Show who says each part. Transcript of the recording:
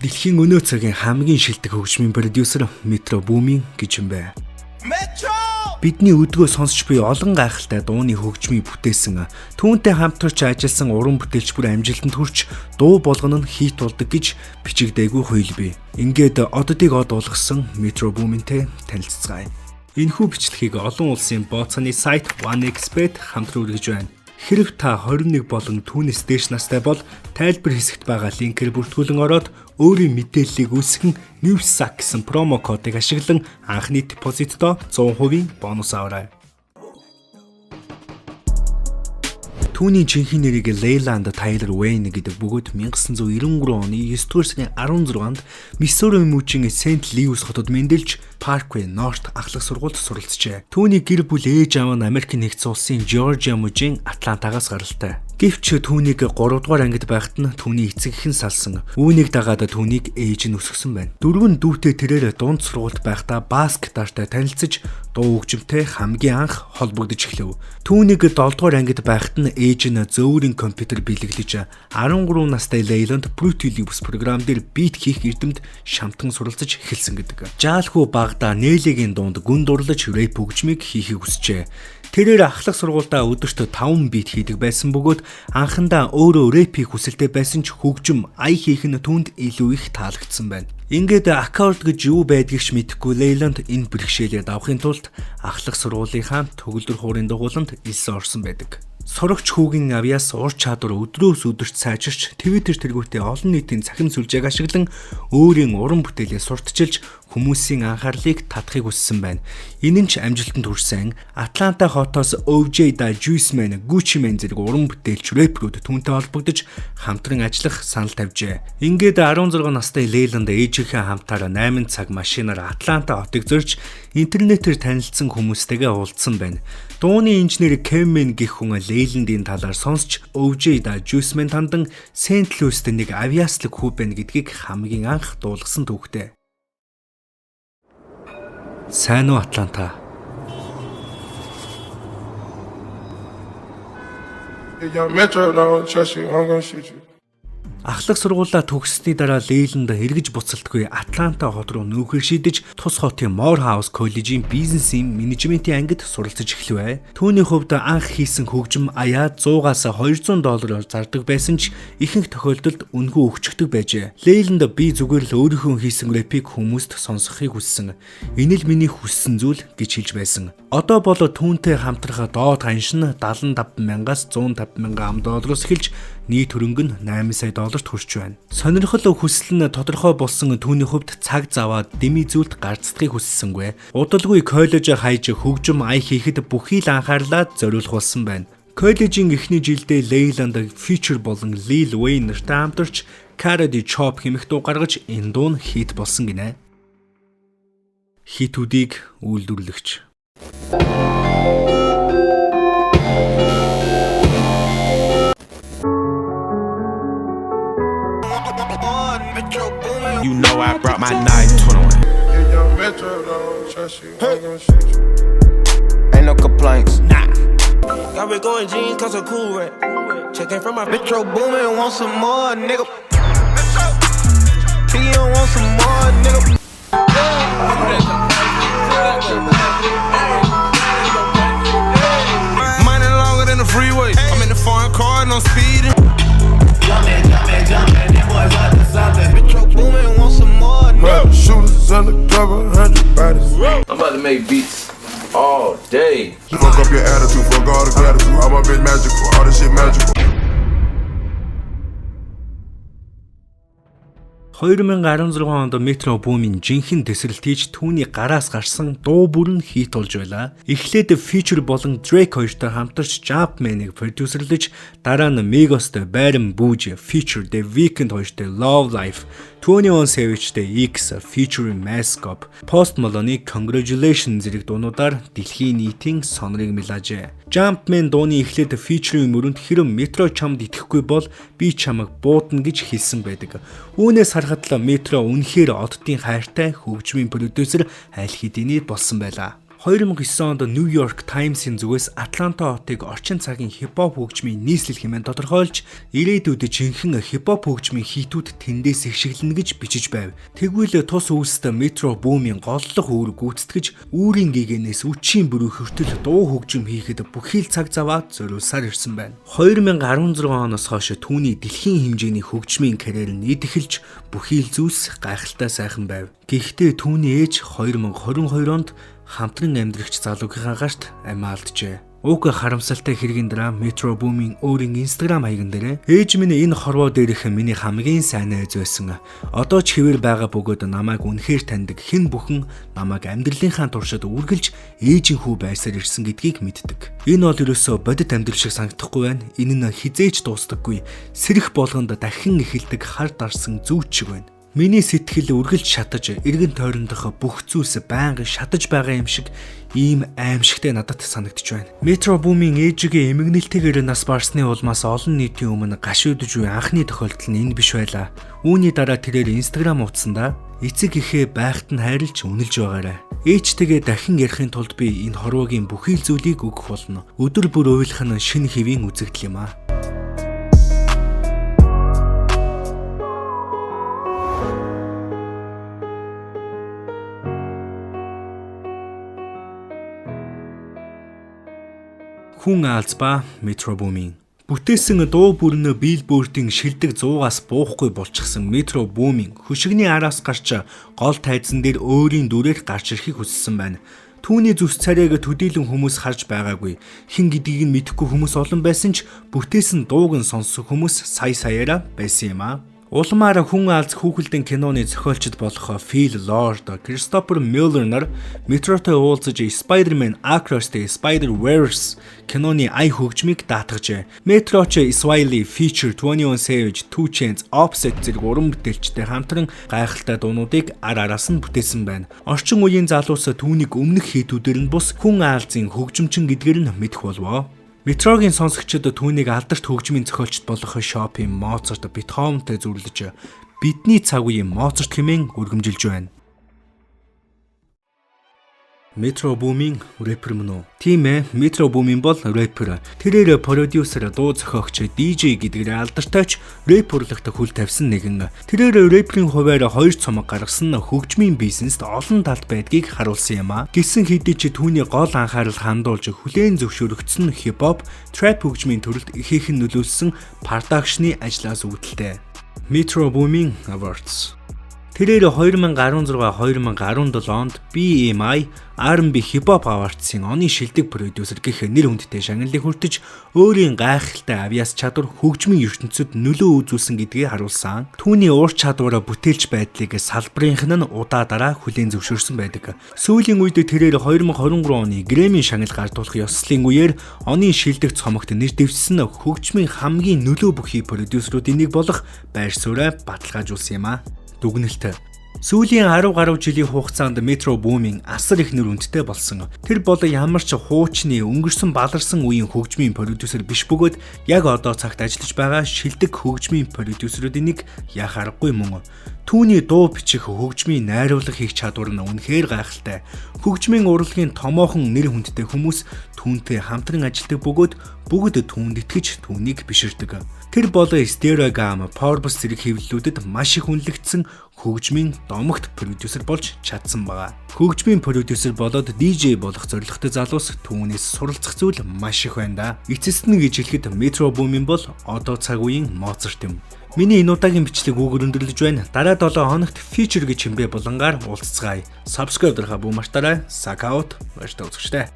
Speaker 1: Дэлхийн өнөө цагийн хамгийн шилдэг хөгжмийн продюсер Metro Boomin гэж юм байна. Бидний өдгөө сонсч буй олон гайхалтай дууны хөгжмийг бүтээсэн түүнтэй хамтарч ажилласан уран бүтээлч бүр амжилтанд хүрч дуу болгоно нь хит болдог гэж бичигдээгүй хууль бий. Ингээд оддыг од болгосон Metro Boomin-тэй танилццгаая. Энэхүү бичлэгийг олон улсын бооцооны сайт OneXBet хамтран үргэж байна. Хэрв та 21 болон түүнээс дээш настай бол тайлбар хэсэгт байгаа линкээр бүртгүүлэн ороод өөрийн мэдээллийг үүсгэн NewsSack гэсэн промо кодыг ашиглан анхны депозитдоо 100% бонус аваарай. Түүний жинхэнэ нэрийг Leyland Tyler Wayne гэдэг бөгөөд 1993 оны 9 дугаар сарын 16-нд Missouri мужийн St. Louis хотод мэндэлж Parkway North ахлах сургуульд суралцжээ. Түүний гэр бүл ээж аав нь Америк нэгдсэн улсын Georgia мужийн Атлантагаас гаралтай. Гэвч түүнийг 3 дугаар ангид байхад нь түүний эцэг эх нь салсан. Үүнийг дагаад түүнийг ээж нь өсгсөн байна. Дөрвөн дүүтэй тэрээр дунд сургуульд байхдаа бас гитартай танилцж дуу хөгжимтэй хамгийн анх холбогдож эхлэв. Түүнийг 7 дугаар ангид байхад нь ээж нь зөөврийн компьютер бэлэглэж 13 настай Leyland Fruity Loops програм дээр бит хийх эрдэмт шамтан суралцж эхэлсэн гэдэг. Жаалхуу багада Nelly-гийн дунд гүн дурлаж рэп хөгжмийг хийхийг хүсжээ. Тэрээр ахлах сургуульдаа өдөрт 5 бит хийдэг байсан бөгөөд анхандаа өөрөө рэп хийх хүсэлтэй байсан ч хөгжим ая хийх нь түүнд илүү их таалагдсан байна. Ингээд аккорд гэж юу байдгийг мэдэхгүй Leyland энэ бэрхшээлээ давахын тулд ахлах сургуулийнхаа төгөлдөр хуурын дугууланд элсэн орсон байдаг. Сурагч хүүгийн авьяас ур чадвар өдрөөс өдөрт сайжирч Twitter тэргүүтээ олон нийтийн цахим сүлжээг ашиглан өөрийн уран бүтээлээ сурталчилж хүмүүсийн анхаарлыг татахыг хүссэн байна. Энэ нь ч амжилтанд хүрсэн. Атланта хотоос OJ Da Juice Man, Gucci Mane зэрэг уран бүтээлч рэперүүд түүнтэй холбогдож хамтран ажиллах санал тавьжээ. Ингээд 16 настай Leyland ээжийнхээ хамтаараа 8 цаг машинаар Атланта хотыг зорж интернетээр танилцсан хүмүүстэйгээ уулзсан байна. Дууны инженер Kevin гэх хүн Leyland-ийн талаар сонсч OJ Da Juice Man тандан St. Louis-т нэг авьяаслаг хүү байна гэдгийг хамгийн анх дуулгасан түүхтэй. Сайн уу Атланта? Ахлах сургуулаа төгссөний дараа Leyland эргэж буцалтгүй Атланта хот руу нүүхийг шийдэж тус хотын Morehouse коллежийн бизнесийн менежментийн ангид суралцж эхлэв. Түүний хувьд анх хийсэн хөгжим аяа $100-аас $200 зардаг байсан ч ихэнх тохиолдолд үнэгүй өгчөгдөг байжээ. Leyland би зүгээр л өөрийнхөө хийсэн рэпийг хүмүүст сонсгохыг хүссэн. Энэ л миний хүссэн зүйл гэж хэлж байсан. Одоо бол түүнтэй хамтрах доод ханш нь $75,000-аас $150,000 эхэлж нийт хөрөнгө нь $8 сая хүрч байна. Сонирхол хүсэл нь тодорхой болсон түүний хувьд цаг заваад дэмий зүйлд гарцдахыг хүссэнгүй. Удалгүй коллеж хайж хөгжим ая хийхэд бүхий л анхаарлаа зориулах болсон байна. Коллежийн эхний жилдээ Leyland Future болон Lil Wayne нартай хамтарч Cardi Chop хэмээх дуу гаргаж энэ дуу нь хит болсон гинэ. Хитүүдийг үйлдвэрлэгч
Speaker 2: You know I brought my knife 21.
Speaker 3: Yeah, young Metro, don't trust you. I'm gonna shoot you.
Speaker 4: Ain't no complaints.
Speaker 2: Nah.
Speaker 4: Got me going jeans cause I'm cool, right? Checking from my Metro Boomin, want some more, nigga. He don't want some more, nigga.
Speaker 2: Money longer than the freeway. I'm in the foreign car and I'm speeding.
Speaker 3: Jumpin', them boys up to something.
Speaker 4: Metro Boomin, want some more, nigga.
Speaker 3: Shooters undercover, 100 bodies.
Speaker 5: I'm about to make beats all day.
Speaker 3: Fuck up your attitude, fuck all the gratitude. All my bitch magical, all this shit magical.
Speaker 1: 2016 онд Metro Boomin жинхэнэ тесрэлт хийж түүний гараас гарсан дуу бүр нь хит болж байлаа. Эхлээд Future болон Drake хоёртой хамтарч Jumpman-ыг продюсерлэж дараа нь Migos-тэй байран бүүж Future The Weeknd хоёртой Love Life, 21 Savage-тэй X featuring Maskop, Post Malone-ы Congratulations зэрэг дуунуудаар дэлхийн нийтийн сонорыг мэлажээ. Jumpman дууны эхлээд featuring мөрөнд хэрэв Metro чамд итгэхгүй бол би чамайг буудна гэж хэлсэн байдаг. Үүнээс харахад л Metro үнэхээр оддын хайртай хөгжмийн продюсер аль хэдийн болсон байлаа. 2009 онд New York Times-ийн зүгээс Атланта хотыг орчин цагийн хип-хоп хөгжмийн нийслэл хэмээн тодорхойлж, ирээдүйд жинхэнэ хип-хоп хөгжмийн хийтүүд тэндээс ихшиглэнэ гэж бичиж байв. Тэгвэл тус үүсэлт Metro Boomin голлох үүрэг гүйцэтгэж, үүрийн гэгээнээс үчийн бүрүү хүртэл дуу хөгжим хийхэд бүхий л цаг заваад зориулсаар ирсэн байна. 2016 оноос хойш түүний дэлхийн хэмжээний хөгжмийн карьер нь идэлж, бүхий л зүйлс гайхалтай сайхан байв. Гэхдээ түүний ээж 2022 онд хамтран амьдрагч залуугийнхаа гарт амиа алджээ. Уг харамсалтай хэргийн дараа Metro Boomin өөрийн Instagram хаягн дээр ээж минь энэ хорвоо дээрх миний хамгийн сайн найз байсан. Одоо ч хэвээр байгаа бөгөөд намайг үнэхээр таньдаг хэн бүхэн намайг амьдралынхаа туршид үргэлж ээжийн хүү байсаар ирсэн гэдгийг мэддэг. Энэ бол ерөөсөө бодит амьдрал шиг санагдахгүй байна. Энэ нь хизээж дуустдаггүй. Сэрэх болгонд дахин эхэлдэг хар дарсан зүүч шиг байна. Миний сэтгэл үргэлж шатаж, эргэн тойрондох бүх зүйлс байнга шатаж байгаа юм шиг ийм аимшигтай надад санагдж байна. Metro Boomin ээжигээ эмгэнэлтэйгээр нас барсны улмаас олон нийтийн өмнө гашуудж буй анхны тохиолдол нь энэ биш байлаа. Үүний дараа тэрээр Instagram утсандаа эцэг эхээ байхад нь хайрлж үнэлж байгаарай. Ээжтэйгээ дахин ярихын тулд би энэ хорвоогийн бүхий л зүйлийг өгөх болно. Өдөр бүр уйлах нь шинэ хэвийн үзэгдэл юм аа. Хүн Аалз ба Metro Boomin бүтээсэн дуу бүрнө Billboard-ийн шилдэг 100-аас буухгүй болчихсон Metro Boomin хөшигний араас гарч гол тайзан дээр өөрийн дүрээр гарч ирэхийг хүссэн байна. Түүний зүс царайг төдийлөн хүмүүс харж байгаагүй. Хэн гэдгийг нь мэдэхгүй хүмүүс олон байсан ч бүтээсэн дууг нь сонсох хүмүүс сая-саяараа байсан юм аа. Улмаар Хүн Аалз хүүхэлдэйн киноны зохиолчд болох Phil Lord, Christopher Miller нар Metroтой уулзаж Spider-Man Across the Spider-Verse киноны ая хөгжмийг даатгажээ. Metro ч Swiley, Future, 21 Savage, 2 Chainz, Offset зэрэг уран бүтээлчтэй хамтран гайхалтай дуунуудыг араас нь бүтээсэн байна. Орчин үеийн залуус түүнийг өмнөх хийдүүдээр нь бус Хүн Аалзын хөгжимчин гэдгээр нь мэдэх болвоо. Метрогийн сонсогчид түүнийг алдарт хөгжмийн зохиолчд болох Chopin, Mozart, Beethovenтэй зөвлөж бидний цаг үеийн Mozart хэмээн өргөмжилж байна. Metro Boomin рэпер мөн үү? Тийм ээ, Metro Boomin бол рэпер. Тэрээр продюсер, дуу зохиогч, DJ гэдгээр алдартай рэп урлагт хүл тавьсан нэгэн. Тэрээр рэперийн хуваар 2 цомог гаргасан хөгжмийн бизнест олон талт байдгийг харуулсан юм а. Гэсэн хэдий ч түүний гол анхаарал хандуулж хүлээн зөвшөөрөгдсөн хип-хоп, трап хөгжмийн төрөлд ихээхэн нөлөөлсөн продакшны ажлаас үүдэлтэй. Metro Boomin Awards. Тэрээр 2016-2017 онд BMI R&B Hip-Hop Awards-ийн оны шилдэг продюсер гэх нэр хүндтэй шагналыг хүртэж өөрийн гайхалтай авьяас чадвар хөгжмийн ертөнцид нөлөө үзүүлсэн гэдгийг харуулсан. Түүний ур чадвараа бүтээлч байдлыг салбарынх нь удаа дараа хүлээн зөвшөөрсөн байдаг. Сүүлийн үед тэрээр 2023 оны Grammy шагнал гардуулах ёслолын үеэр оны шилдэг цомогт нэр дэвшсэн хөгжмийн хамгийн нөлөө бүхий продюсеруудын нэг болох Байр Сууриа баталгаажуулсан юм а. Дүгнэлт. Сүүлийн 10 гаруй жилийн хугацаанд Metro Boomin асар их нэр хүндтэй болсон. Тэр бол ямар ч хуучны өнгөрсөн баларсан үеийн хөгжмийн продюсер биш бөгөөд яг одоо цагт ажиллаж байгаа шилдэг хөгжмийн продюсеруудын нэг яах аргагүй мөн. Түүний дуу бичих хөгжмийн найруулга хийх чадвар нь үнэхээр гайхалтай. Хөгжмийн урлагийн томоохон нэр хүндтэй хүмүүс түүнтэй хамтран ажилладаг бөгөөд бүгд түүнд итгэж түүнийг биширдэг. Тэр бол Stereogam, Forbes зэрэг хэвлэлүүдэд маш их үнэлэгдсэн хөгжмийн домогт продюсер болж чадсан байгаа. Хөгжмийн продюсер болоод DJ болох зорилготой залуус түүнээс суралцах зүйл маш их байна да. Эцэст нь гэж хэлэхэд Metro Boomin бол одоо цаг үеийн Mozart юм. Миний энэ удаагийн бичлэг үгээр өндөрлөж байна. Дараа 7 хоногт feature гэж хэмбэ булангаар уулзцгаая. Subscribe дарахаа бүү мартаарай. Sakaut баяртай үзэгчтэй.